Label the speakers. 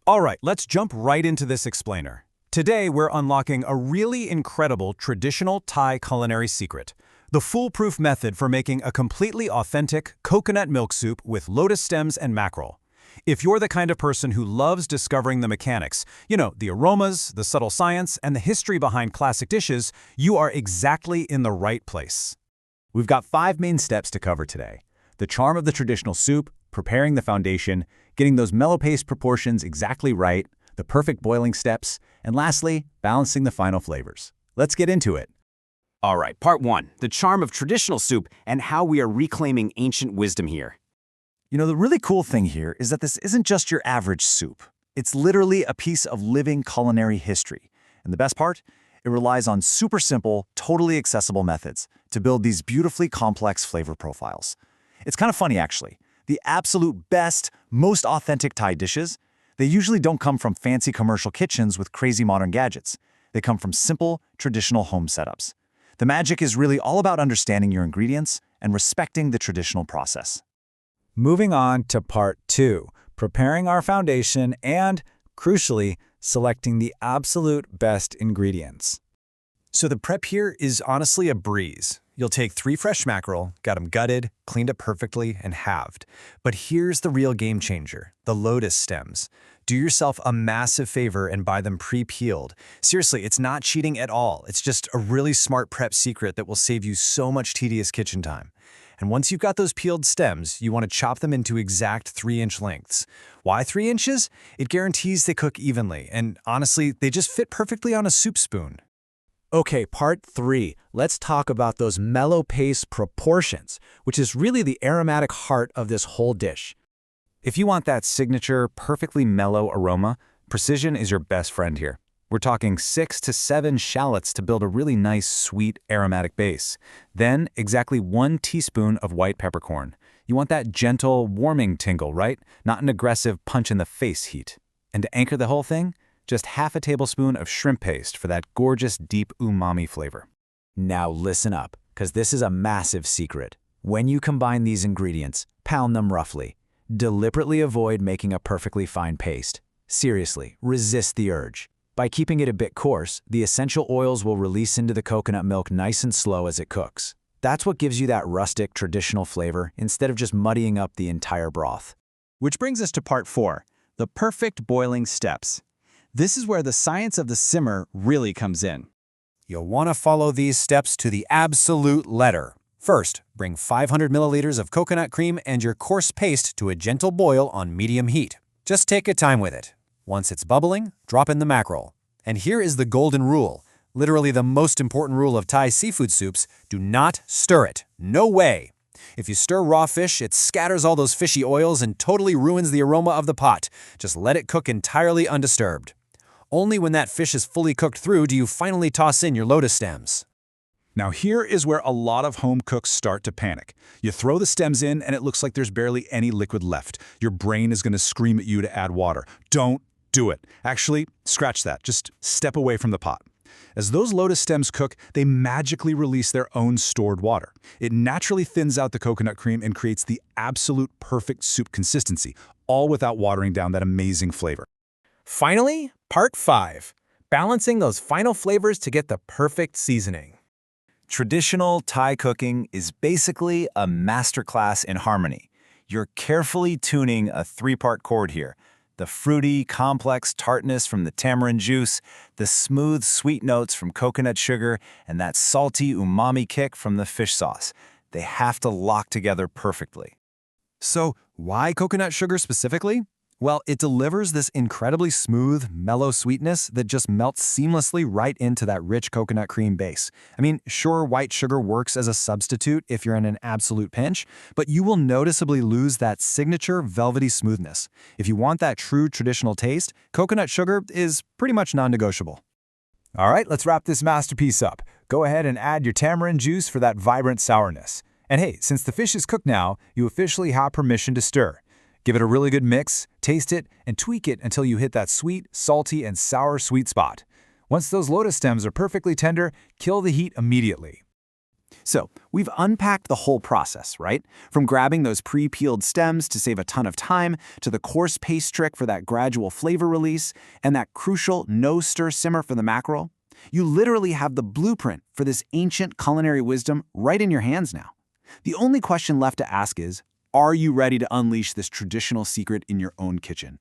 Speaker 1: All right, let's jump right into this explainer. Today, we're unlocking a really incredible traditional Thai culinary secret, the foolproof method for making a completely authentic coconut milk soup with lotus stems and mackerel. If you're the kind of person who loves discovering the mechanics, the aromas, the subtle science, and the history behind classic dishes, you are exactly in the right place.
Speaker 2: We've got 5 main steps to cover today. The charm of the traditional soup, preparing the foundation, getting those mellow paste proportions exactly right, the perfect boiling steps, and lastly, balancing the final flavors. Let's get into it.
Speaker 3: All right, part 1, the charm of traditional soup and how we are reclaiming ancient wisdom here.
Speaker 2: The really cool thing here is that this isn't just your average soup. It's literally a piece of living culinary history. And the best part? It relies on super simple, totally accessible methods to build these beautifully complex flavor profiles. It's kind of funny, actually. The absolute best, most authentic Thai dishes, they usually don't come from fancy commercial kitchens with crazy modern gadgets. They come from simple, traditional home setups. The magic is really all about understanding your ingredients and respecting the traditional process.
Speaker 1: Moving on to part 2, preparing our foundation and, crucially, selecting the absolute best ingredients. So the prep here is honestly a breeze. You'll take 3 fresh mackerel, got them gutted, cleaned up perfectly, and halved. But here's the real game changer, the lotus stems. Do yourself a massive favor and buy them pre-peeled. Seriously, it's not cheating at all. It's just a really smart prep secret that will save you so much tedious kitchen time. And once you've got those peeled stems, you want to chop them into exact 3-inch lengths. Why 3 inches? It guarantees they cook evenly, and honestly, they just fit perfectly on a soup spoon. Okay, part 3. Let's talk about those mellow paste proportions, which is really the aromatic heart of this whole dish. If you want that signature, perfectly mellow aroma, precision is your best friend here. We're talking 6 to 7 shallots to build a really nice, sweet, aromatic base. Then, exactly 1 teaspoon of white peppercorn. You want that gentle, warming tingle, right? Not an aggressive punch-in-the-face heat. And to anchor the whole thing, just half a tablespoon of shrimp paste for that gorgeous, deep umami flavor. Now listen up, because this is a massive secret. When you combine these ingredients, pound them roughly. Deliberately avoid making a perfectly fine paste. Seriously, resist the urge. By keeping it a bit coarse, the essential oils will release into the coconut milk nice and slow as it cooks. That's what gives you that rustic, traditional flavor instead of just muddying up the entire broth.
Speaker 4: Which brings us to part 4, the perfect boiling steps. This is where the science of the simmer really comes in.
Speaker 1: You'll want to follow these steps to the absolute letter. First, bring 500 milliliters of coconut cream and your coarse paste to a gentle boil on medium heat. Just take your time with it. Once it's bubbling, drop in the mackerel. And here is the golden rule, literally the most important rule of Thai seafood soups: do not stir it. No way. If you stir raw fish, it scatters all those fishy oils and totally ruins the aroma of the pot. Just let it cook entirely undisturbed. Only when that fish is fully cooked through do you finally toss in your lotus stems.
Speaker 5: Now here is where a lot of home cooks start to panic. You throw the stems in and it looks like there's barely any liquid left. Your brain is going to scream at you to add water. Don't do it. Actually, scratch that. Just step away from the pot. As those lotus stems cook, they magically release their own stored water. It naturally thins out the coconut cream and creates the absolute perfect soup consistency, all without watering down that amazing flavor.
Speaker 1: Finally, part 5, balancing those final flavors to get the perfect seasoning.
Speaker 2: Traditional Thai cooking is basically a masterclass in harmony. You're carefully tuning a 3-part chord here. The fruity, complex tartness from the tamarind juice, the smooth, sweet notes from coconut sugar, and that salty umami kick from the fish sauce. They have to lock together perfectly.
Speaker 1: So, why coconut sugar specifically? Well, it delivers this incredibly smooth, mellow sweetness that just melts seamlessly right into that rich coconut cream base. I mean, sure, white sugar works as a substitute if you're in an absolute pinch, but you will noticeably lose that signature velvety smoothness. If you want that true traditional taste, coconut sugar is pretty much non-negotiable. All right, let's wrap this masterpiece up. Go ahead and add your tamarind juice for that vibrant sourness. And hey, since the fish is cooked now, you officially have permission to stir. Give it a really good mix, taste it, and tweak it until you hit that sweet, salty, and sour sweet spot. Once those lotus stems are perfectly tender, kill the heat immediately.
Speaker 3: So, we've unpacked the whole process, right? From grabbing those pre-peeled stems to save a ton of time, to the coarse paste trick for that gradual flavor release, and that crucial no-stir simmer for the mackerel. You literally have the blueprint for this ancient culinary wisdom right in your hands now. The only question left to ask is, are you ready to unleash this traditional secret in your own kitchen?